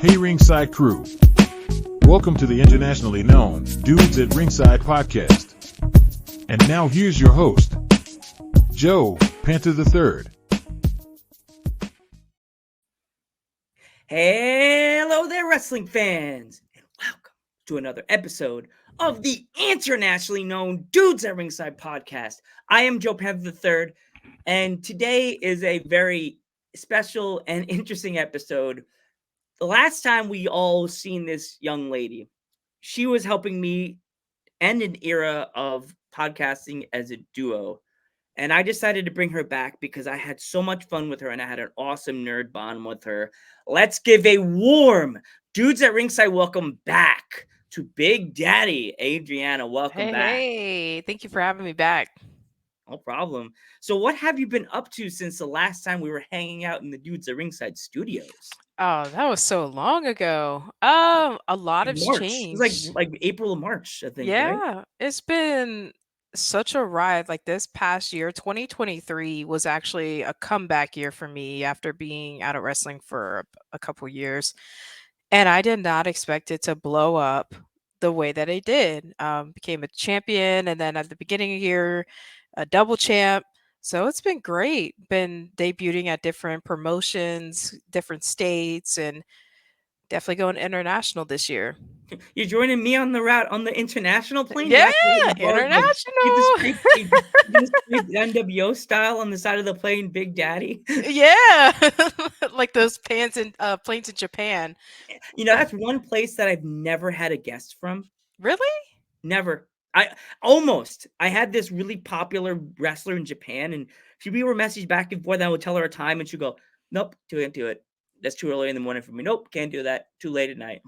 Hey Ringside crew, welcome to the internationally known Dudes at Ringside podcast. And now here's your host, Joe, Panther the Third. Hello there, wrestling fans, and welcome to another episode of the internationally known Dudes at Ringside podcast. I am Joe Panther the Third, and today is a very special and interesting episode. The last time we all seen this young lady, she was helping me end an era of podcasting as a duo. And I decided to bring her back because I had so much fun with her and I had an awesome nerd bond with her. Let's give a warm Dudes at Ringside welcome back to Big Daddy Adrianna. Welcome back. Hey, thank you for having me back. No problem. So, what have you been up to since the last time we were hanging out in the Dudes at Ringside studios? Oh, that was so long ago. A lot has March. It was like changed. April or March, I think, right? Yeah, it's been such a ride. Like this past year, 2023 was actually a comeback year for me after being out of wrestling for a couple years. And I did not expect it to blow up the way that it did. Became a champion, and then at the beginning of the year, a double champ. So it's been great. Been debuting at different promotions, different states, and definitely going international this year. You're joining me on the route on the international plane. You Yeah, actually get involved, like international. you the scrape NWO style on the side of the plane, Big Daddy. Yeah, like those planes in Japan. That's one place that I've never had a guest from. Really? Never. I had this really popular wrestler in Japan, and we were messaged back and forth. And I would tell her a time, and she'd go, "Nope, can't do it. That's too early in the morning for me. Nope, can't do that. Too late at night."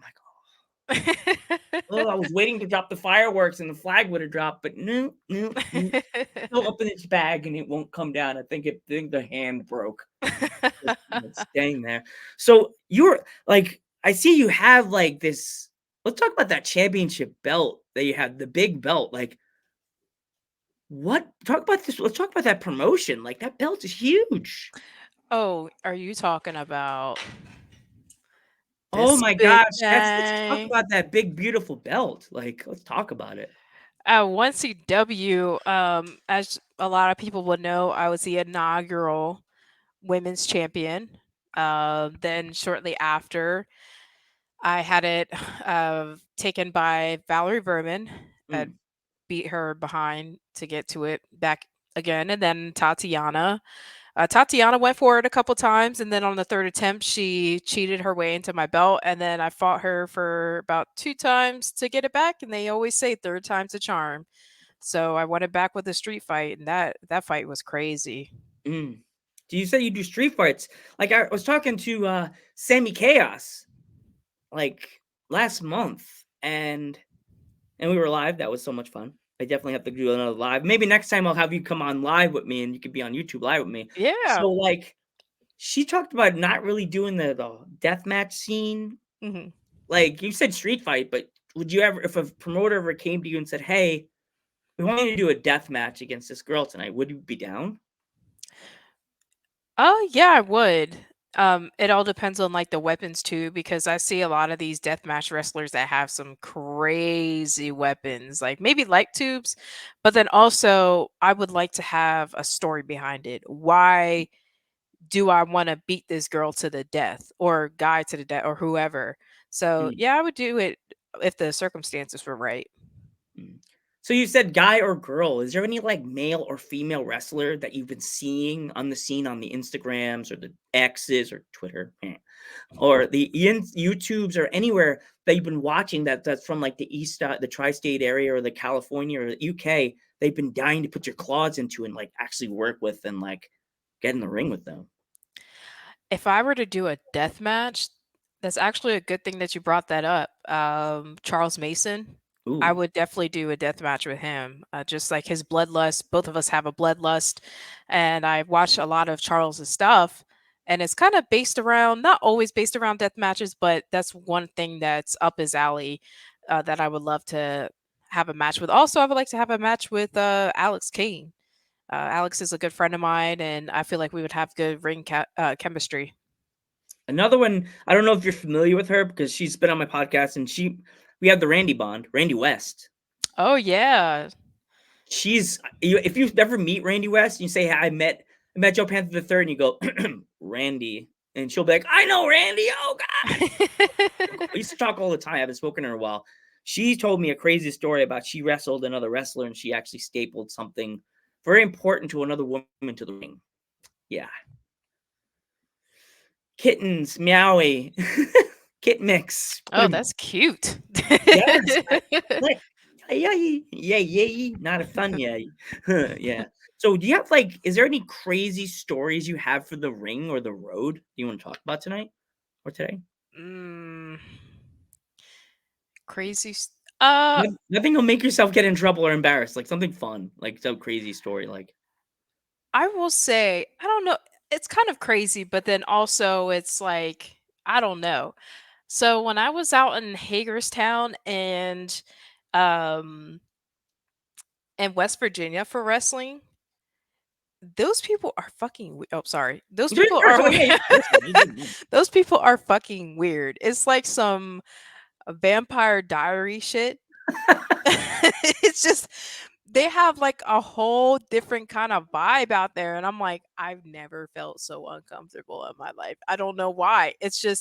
I'm like, oh, I was waiting to drop the fireworks and the flag would have dropped, but no, no, no. Still up in its bag and it won't come down. I think the hand broke. It's staying there. So you're like, I see you have like this. Let's talk about that championship belt that you had, the big belt. Like, what? Talk about this. Let's talk about that promotion. Like, that belt is huge. Oh, are you talking about Oh this my big gosh. Let's talk guy? about that big, beautiful belt. Like, let's talk about it. 1CW, as a lot of people will know, I was the inaugural women's champion. Then shortly after, I had it taken by Valerie Verman. Mm. Beat her behind to get to it back again, and then Tatiana went for it a couple times, and then on the third attempt, she cheated her way into my belt, and then I fought her for about 2 times to get it back, and they always say third time's a charm. So I won it back with a street fight, and that fight was crazy. Mm. You said you do street fights. Like, I was talking to Sammy Chaos like last month, and we were live. That was so much fun. I definitely have to do another live. Maybe next time I'll have you come on live with me, and you could be on YouTube live with me. Yeah. So, like, she talked about not really doing the death match scene. Mhm. Like, you said street fight, but would you ever, if a promoter ever came to you and said, "Hey, we want you to do a death match against this girl tonight," would you be down? Oh, yeah, I would. It all depends on like the weapons too, because I see a lot of these deathmatch wrestlers that have some crazy weapons, like maybe light tubes, but then also I would like to have a story behind it. Why do I want to beat this girl to the death or guy to the death or whoever? So Mm, yeah, I would do it if the circumstances were right. mm. So you said guy or girl. Is there any like male or female wrestler that you've been seeing on the scene on the Instagrams or the X's or Twitter or the YouTubes or anywhere that you've been watching that's from like the tri-state area or the California or the UK? They've been dying to put your claws into and like actually work with and like get in the ring with them. If I were to do a death match, that's actually a good thing that you brought that up. Charles Mason, I Ooh. would definitely do a death match with him. Just like his bloodlust, both of us have a bloodlust, and I watch a lot of Charles's stuff, and it's kind of based around, not always based around death matches, but that's one thing that's up his alley that I would love to have a match with. Also, I would like to have a match with Alex Kane. Alex is a good friend of mine, and I feel like we would have good chemistry. Another one, I don't know if you're familiar with her because she's been on my podcast, and we have the Randy Bond, Randy West. Oh yeah. If you ever meet Randy West, you say, "Hi, I met Joe Panther the third," and you go, Randy, and she'll be like, "I know Randy. Oh God." We used to talk all the time. I haven't spoken to her in a while. She told me a crazy story about she wrestled another wrestler and she actually stapled something very important to another woman to the ring. Yeah. Kittens, meowie, kit mix. Oh, that's cute. Yes. Yay, yay, yay. Not a fun yay. Yeah. So do you have is there any crazy stories you have for the ring or the road you want to talk about tonight or today? Mm, crazy. Nothing will make yourself get in trouble or embarrassed. Like something fun, like some crazy story. Like, I will say, I don't know. It's kind of crazy, but then also it's like, I don't know. So when I was out in Hagerstown um and West Virginia for wrestling, those people are fucking oh sorry. Those people are yeah, listen, those people are fucking weird. It's like some vampire diary shit. It's just they have like a whole different kind of vibe out there, and I'm like, I've never felt so uncomfortable in my life. I don't know why. It's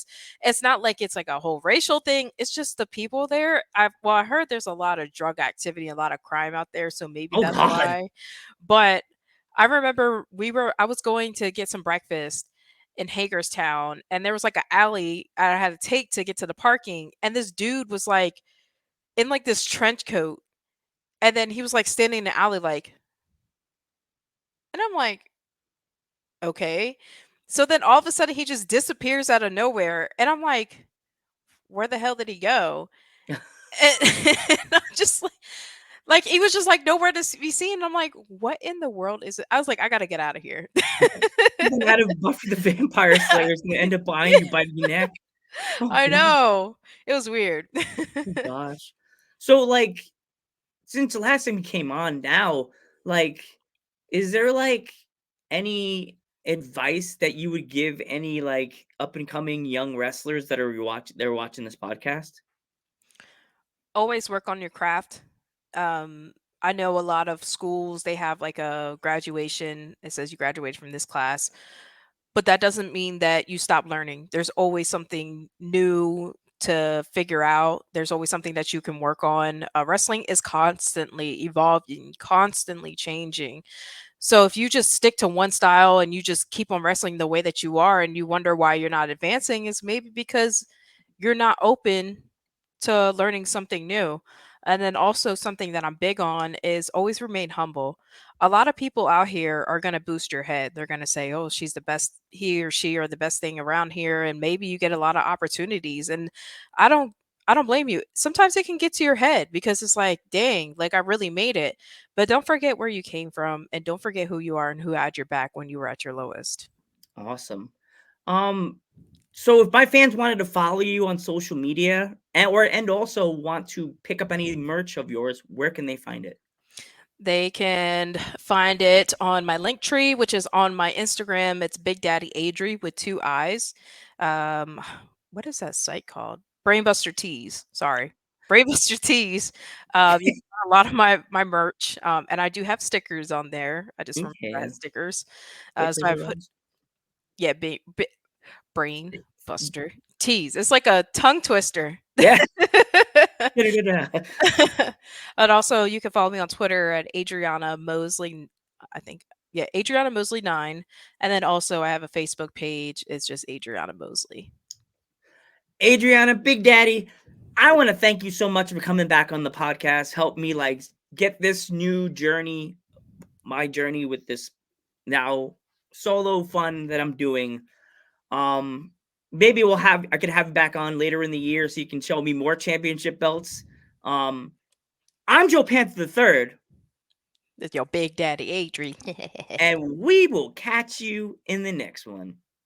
not like it's like a whole racial thing. It's just the people there. I heard there's a lot of drug activity, a lot of crime out there, so maybe oh that's God. why. But I remember I was going to get some breakfast in Hagerstown, and there was like an alley I had to take to get to the parking, and this dude was like in like this trench coat, and then he was like standing in the alley like, and I'm like, okay. So then all of a sudden he just disappears out of nowhere, and I'm like, where the hell did he go? And, and I'm just like he was just like nowhere to be seen. I'm like, what in the world is it? I was like, I gotta get out of here. Even out of Buffy the Vampire Slayer is gonna end up behind you by your neck. Oh I God. know. It was weird. Oh gosh. So since the last time you came on now, like, is there any advice that you would give any up and coming young wrestlers that they're watching this podcast? Always work on your craft. Um, I know a lot of schools, they have like a graduation. It says you graduated from this class, but that doesn't mean that you stop learning. There's always something new to figure out. There's always something that you can work on. Wrestling is constantly evolving, constantly changing. So if you just stick to one style and you just keep on wrestling the way that you are and you wonder why you're not advancing, is maybe because you're not open to learning something new. And then also something that I'm big on is always remain humble. A lot of people out here are going to boost your head. They're going to say, "Oh, she's the best, he or she are the best thing around here," and maybe you get a lot of opportunities. And I don't I don't blame you. Sometimes it can get to your head because it's like, "Dang, like I really made it." But don't forget where you came from, and don't forget who you are and who had your back when you were at your lowest. Awesome. Um, so if my fans wanted to follow you on social media and also want to pick up any merch of yours, where can they find it? They can find it on my link tree, which is on my Instagram. It's Big Daddy Adri with two eyes. Um, what is that site called? Brainbuster Tees. Sorry, Brainbuster Tees. You can find a lot of my merch, and I do have stickers on there. I just remember I Okay. had stickers. So Stickers I are put awesome. yeah, Brain Buster Tees. It's like a tongue twister. Yeah. Da-da-da-da. And also, you can follow me on Twitter at Adriana Mosley. I think, yeah, Adriana Mosley 9. And then also, I have a Facebook page. It's just Adriana Mosley. Adriana, Big Daddy, I want to thank you so much for coming back on the podcast. Help me get this new journey, my journey with this now solo fun that I'm doing. Um, maybe I could have you back on later in the year so you can show me more championship belts. Um, I'm Joe Panther the third, It's your Big Daddy Adri. and we will catch you in the next one.